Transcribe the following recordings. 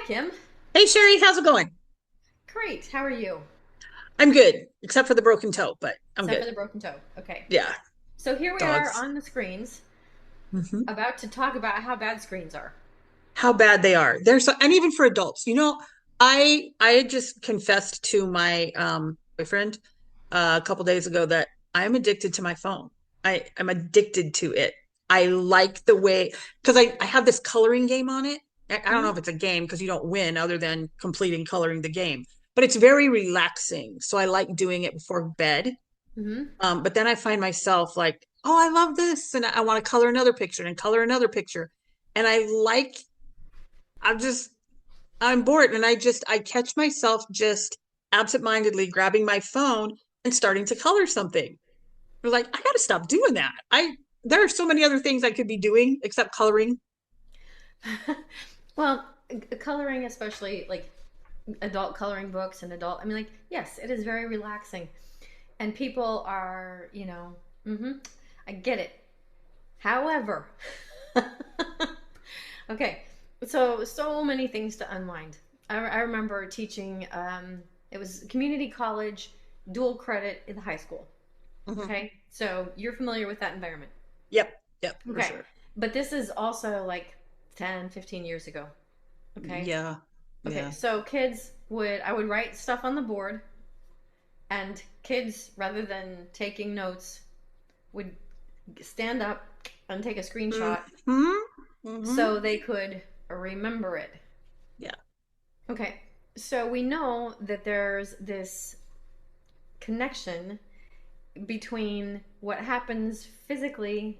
Kim. Hey Sherry, how's it going? Great. How are you? I'm good, except for the broken toe, but I'm Except for good. the broken toe. Okay. Yeah, So here we are dogs. on the screens, Hmm. about to talk about how bad screens are. How bad they are. They're so, and even for adults. I had just confessed to my boyfriend a couple days ago that I'm addicted to my phone. I'm addicted to it. I like the way because I have this coloring game on it. I don't know Hmm. if it's a game because you don't win other than completing coloring the game, but it's very relaxing. So I like doing it before bed. Hmm. But then I find myself like, oh, I love this. And I want to color another picture and color another picture. And I'm just, I'm bored. And I catch myself just absentmindedly grabbing my phone and starting to color something. We're like, I got to stop doing that. There are so many other things I could be doing except coloring. Well, coloring, especially like adult coloring books and adult, I mean, like, yes, it is very relaxing. And people are, I get it. However, okay, so many things to unwind. I remember teaching. It was community college, dual credit in the high school. Mhm. Okay, so you're familiar with that environment. Yep. Yep. For Okay, sure. but this is also like 10, 15 years ago. Okay, Yeah. okay, Yeah. so I would write stuff on the board, and kids, rather than taking notes, would stand up and take a screenshot Hmm. Hmm. so they could remember it. Yeah. Okay, so we know that there's this connection between what happens physically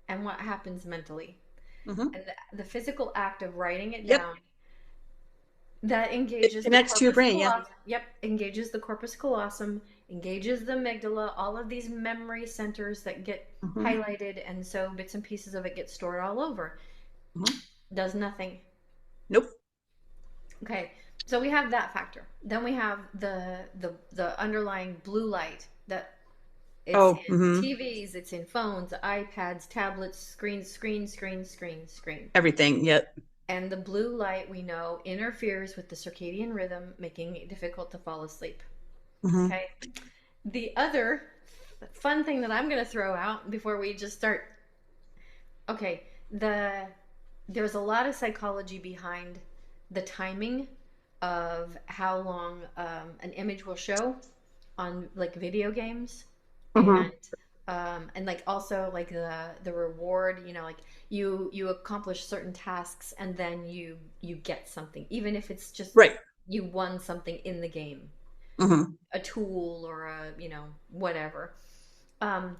and what happens mentally. Hmm. And the physical act of writing it Yep. down that It engages the connects to your corpus brain. Yeah. callosum. Yep, engages the corpus callosum, engages the amygdala, all of these memory centers that get Hmm. highlighted, and so bits and pieces of it get stored all over. Hmm. Does nothing. Nope. Okay, so we have that factor. Then we have the underlying blue light that it's Oh. in Hmm. TVs, it's in phones, iPads, tablets, screen. Everything. Yep. And the blue light we know interferes with the circadian rhythm, making it difficult to fall asleep. Hmm. Okay. The other fun thing that I'm going to throw out before we just start. Okay, there's a lot of psychology behind the timing of how long an image will show on like video games, and Hmm. and like also like the reward. Like you accomplish certain tasks and then you get something, even if it's just Right. you won something in the game, Hmm. a tool or a whatever. Um,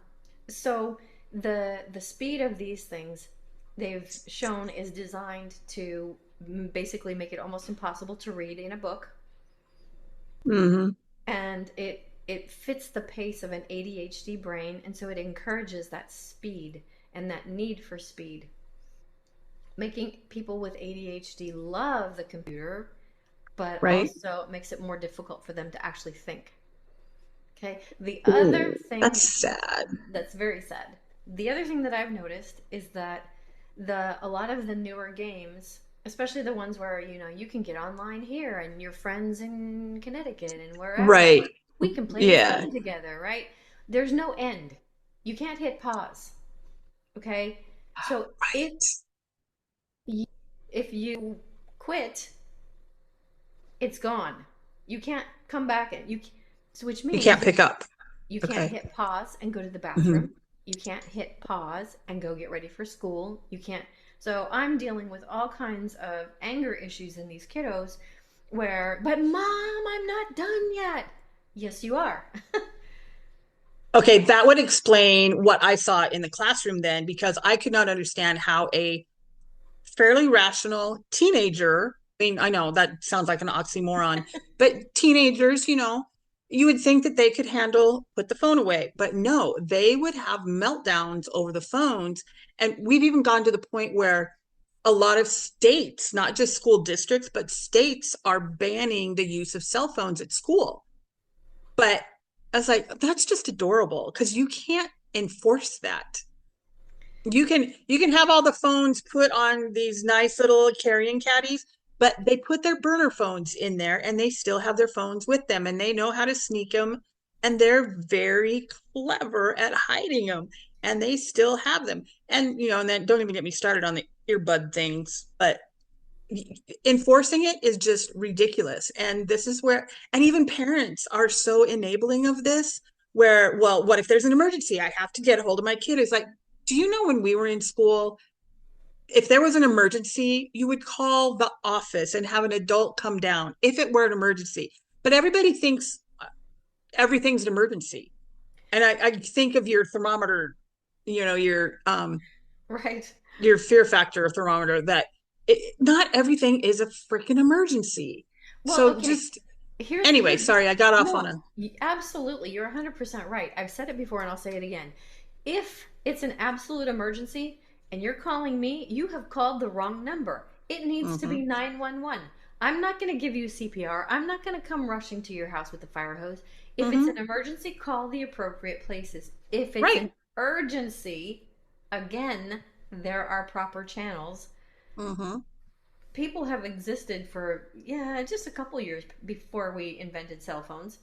so the speed of these things they've shown is designed to basically make it almost impossible to read in a book, Hmm. and it fits the pace of an ADHD brain, and so it encourages that speed and that need for speed, making people with ADHD love the computer, but Right. also it makes it more difficult for them to actually think. Okay. The other Ooh, thing that's sad. that's very sad. The other thing that I've noticed is that the a lot of the newer games, especially the ones where you can get online here and your friends in Connecticut and wherever, Right. we can play this Yeah. game together, right? There's no end. You can't hit pause. Okay? So Right. you, if you quit, it's gone. You can't come back and so which You can't means pick up. you can't Okay. hit pause and go to the bathroom. Hmm. You can't hit pause and go get ready for school. You can't. So I'm dealing with all kinds of anger issues in these kiddos but mom, I'm not done yet. Yes, you are. Okay, that would explain what I saw in the classroom then, because I could not understand how a fairly rational teenager, I mean, I know that sounds like an oxymoron, but teenagers, you would think that they could handle put the phone away, but no, they would have meltdowns over the phones. And we've even gone to the point where a lot of states, not just school districts, but states are banning the use of cell phones at school. But I was like, that's just adorable because you can't enforce that. You can have all the phones put on these nice little carrying caddies, but they put their burner phones in there and they still have their phones with them and they know how to sneak them and they're very clever at hiding them and they still have them. And and then don't even get me started on the earbud things, but enforcing it is just ridiculous. And this is where, and even parents are so enabling of this, where, well, what if there's an emergency? I have to get a hold of my kid. It's like, do you know when we were in school, if there was an emergency, you would call the office and have an adult come down if it were an emergency. But everybody thinks everything's an emergency. And I think of your thermometer, you know, Right. your fear factor thermometer, that not everything is a freaking emergency. Well, So okay. just anyway, Here's sorry, I got off on no, a absolutely. You're 100% right. I've said it before and I'll say it again. If it's an absolute emergency and you're calling me, you have called the wrong number. It needs to be mm-hmm, 911. I'm not going to give you CPR. I'm not going to come rushing to your house with a fire hose. If it's an mm-hmm, emergency, call the appropriate places. If it's right. an urgency, again, there are proper channels. Mm-hmm. People have existed for, yeah, just a couple years before we invented cell phones.